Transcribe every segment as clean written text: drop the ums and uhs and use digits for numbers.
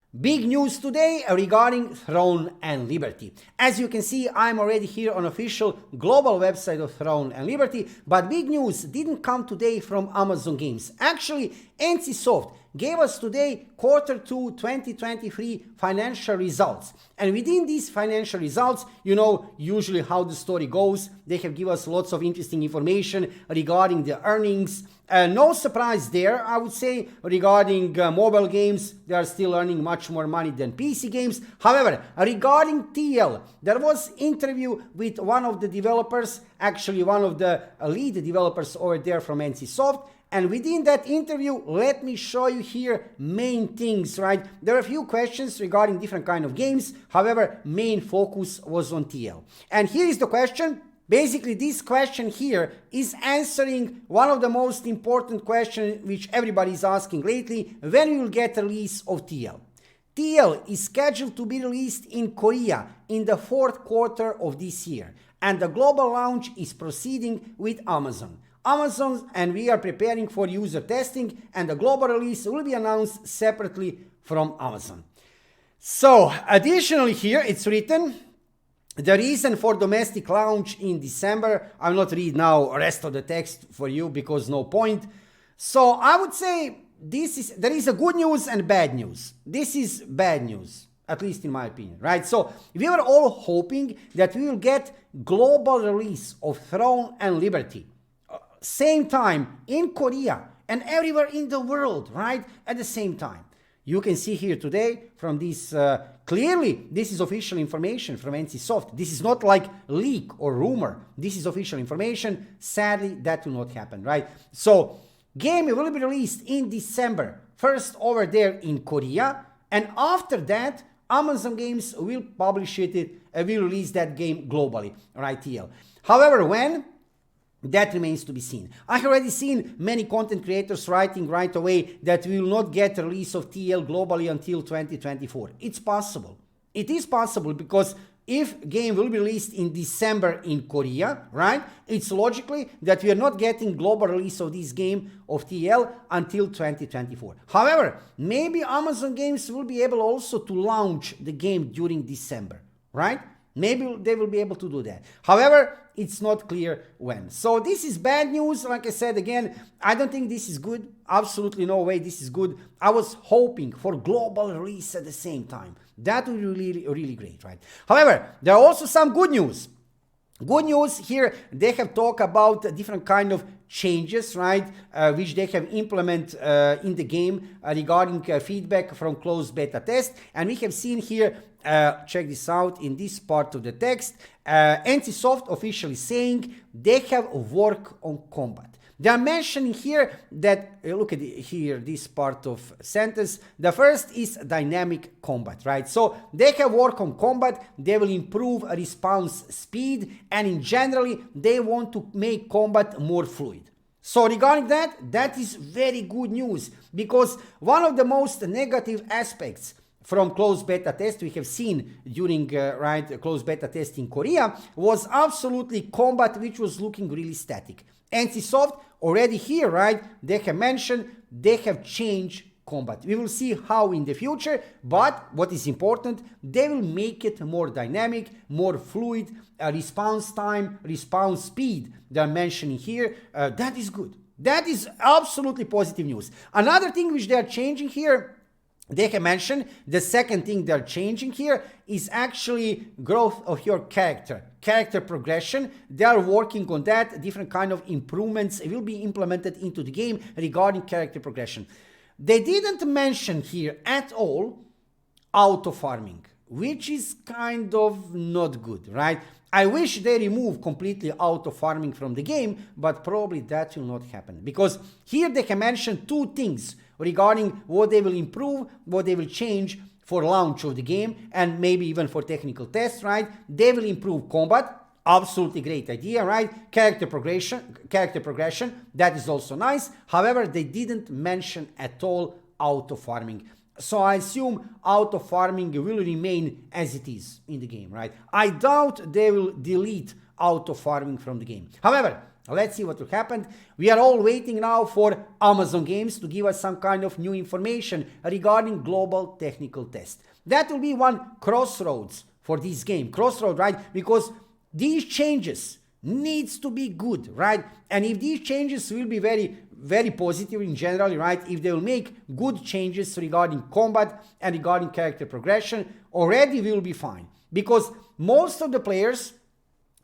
Big news today regarding Throne and Liberty. As you can see, I'm already here on official global website of Throne and Liberty, but big news didn't come today from Amazon Games. Actually, NCSoft gave us today Q2 2023 financial results. And within these financial results, you know usually how the story goes. They have given us lots of interesting information regarding the earnings. No surprise there, I would say, regarding mobile games, they are still earning much more money than PC games. However, regarding TL, there was interview with one of the developers, actually one of the lead developers over there from NCSoft. And within that interview, let me show you here main things, right? There are a few questions regarding different kind of games. However, main focus was on TL. And here is the question. Basically, this question here is answering one of the most important questions which everybody is asking lately: when we will get a release of TL. TL is scheduled to be released in Korea in the Q4 of this year, and the global launch is proceeding with Amazon. And we are preparing for user testing, and the global release will be announced separately from Amazon. So, additionally here, it's written, the reason for domestic launch in December. I will not read now the rest of the text for you because no point. So I would say there is a good news and bad news. This is bad news, at least in my opinion, right? So we were all hoping that we will get global release of Throne and Liberty. Same time in Korea and everywhere in the world, right? At the same time. You can see here today from this, clearly this is official information from NCSoft. This is not like leak or rumor. This is official information. Sadly, that will not happen, right? So, game will be released in December, first over there in Korea, and after that, Amazon Games will publish it, will release that game globally, right, TL. However, when? That remains to be seen. I have already seen many content creators writing right away that we will not get a release of TL globally until 2024. It's possible. It is possible because if game will be released in December in Korea, right, it's logically that we are not getting global release of this game of TL until 2024. However, maybe Amazon Games will be able also to launch the game during December, right? Maybe they will be able to do that. However, it's not clear when. So this is bad news. Like I said again, I don't think this is good. Absolutely no way this is good. I was hoping for global release at the same time. That would be really, really great, right? However, there are also some good news. Good news here, they have talked about different kind of changes, right, which they have implemented in the game regarding feedback from closed beta test. And we have seen here, check this out in this part of the text, NCSoft officially saying they have work on combat. They are mentioning here that, look at here, this part of sentence. The first is dynamic combat, right? So they have work on combat, they will improve response speed, and in generally, they want to make combat more fluid. So regarding that, that is very good news, because one of the most negative aspects from closed beta test we have seen during closed beta test in Korea was absolutely combat which was looking really static. NCSoft already here, right, they have mentioned they have changed combat. We will see how in the future, but what is important, they will make it more dynamic, more fluid, response time, response speed they're mentioning here. That is good. That is absolutely positive news. Another thing which they are changing here, they have mentioned, the second thing they're changing here is actually growth of your character progression. They are working on that. Different kind of improvements will be implemented into the game regarding character progression. They didn't mention here at all auto farming, which is kind of not good, right? I wish they remove completely auto farming from the game, but probably that will not happen, because here they can mention two things regarding what they will improve, what they will change for launch of the game, and maybe even for technical tests, right? They will improve combat. Absolutely great idea, right? Character progression, that is also nice. However, they didn't mention at all auto farming. So I assume auto farming will remain as it is in the game, right? I doubt they will delete auto farming from the game. However, Let's see what will happen. We are all waiting now for Amazon Games to give us some kind of new information regarding global technical test. That will be one crossroads for this game. Crossroad, right? Because these changes needs to be good, right? And if these changes will be very positive in general, right? If they will make good changes regarding combat and regarding character progression, already we will be fine. Because most of the players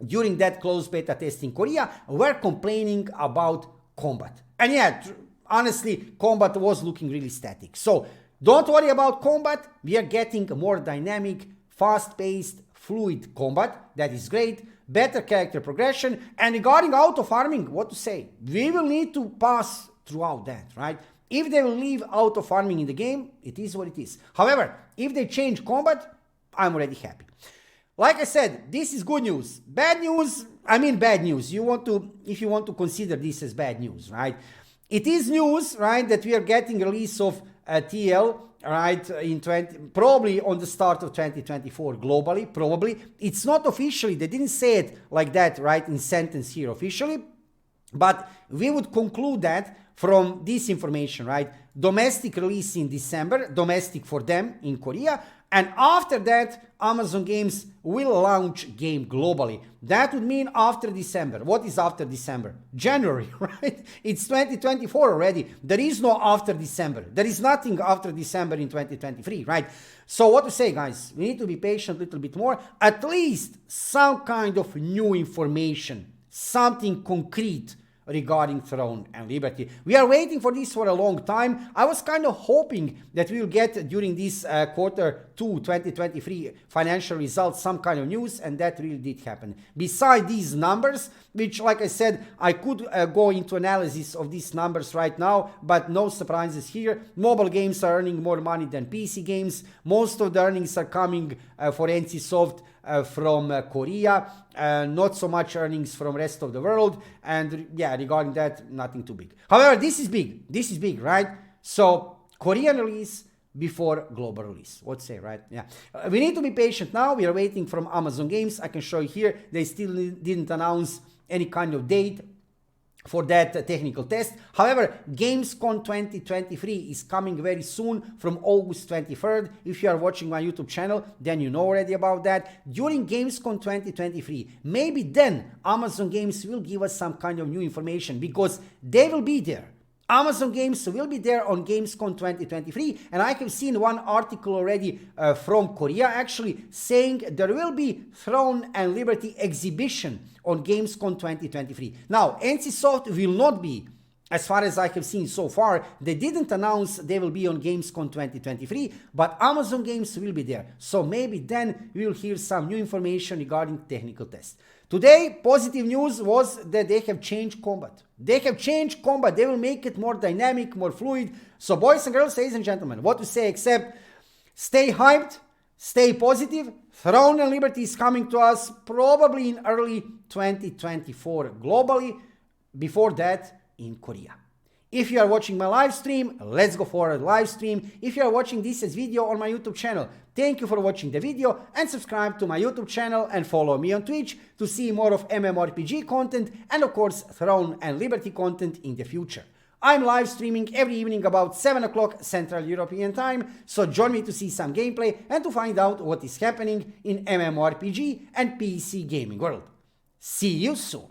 during that closed beta test in Korea were complaining about combat. And yeah, honestly, combat was looking really static. So don't worry about combat. We are getting a more dynamic, fast-paced, fluid combat. That is great. Better character progression. And regarding auto farming, what to say? We will need to pass throughout that, right? If they will leave auto farming in the game, it is what it is. However, if they change combat, I'm already happy. Like I said, this is good news. Bad news, I mean bad news. If you want to consider this as bad news, right? It is news, right, that we are getting a release of TL, right, probably on the start of 2024 globally, probably. It's not officially, they didn't say it like that, right, in sentence here officially, but we would conclude that from this information, right? Domestic release in December, domestic for them in Korea, and after that, Amazon Games will launch game globally. That would mean after December. What is after December? January, right? It's 2024 already. There is no after December. There is nothing after December in 2023, right? So what to say, guys? We need to be patient a little bit more. At least some kind of new information, something concrete regarding Throne and Liberty. We are waiting for this for a long time. I was kind of hoping that we will get during this quarter 2 2023 financial results some kind of news, and that really did happen. Beside these numbers, which like I said, I could go into analysis of these numbers right now, but no surprises here. Mobile games are earning more money than PC games. Most of the earnings are coming for NCSoft from Korea, not so much earnings from rest of the world, and yeah, regarding that, nothing too big. However, this is big, right? So Korean release before global release, let's say, right? Yeah, we need to be patient now. We are waiting from Amazon Games. I can show you here, they still didn't announce any kind of date for that technical test. However, Gamescom 2023 is coming very soon from August 23rd. If you are watching my YouTube channel, then you know already about that. During Gamescom 2023, maybe then Amazon Games will give us some kind of new information because they will be there. Amazon Games will be there on Gamescom 2023, and I have seen one article already from Korea actually saying there will be Throne and Liberty exhibition on Gamescom 2023. Now, NCSoft will not be, as far as I have seen so far. They didn't announce they will be on Gamescom 2023, but Amazon Games will be there. So maybe then we will hear some new information regarding technical tests. Today, positive news was that they have changed combat. They have changed combat. They will make it more dynamic, more fluid. So boys and girls, ladies and gentlemen, what to say except stay hyped, stay positive. Throne and Liberty is coming to us probably in early 2024 globally. Before that, in Korea. If you are watching my live stream, let's go for a live stream. If you are watching this as video on my YouTube channel, thank you for watching the video and subscribe to my YouTube channel and follow me on Twitch to see more of MMORPG content and of course Throne and Liberty content in the future. I'm live streaming every evening about 7 o'clock Central European Time, so join me to see some gameplay and to find out what is happening in MMORPG and PC gaming world. See you soon!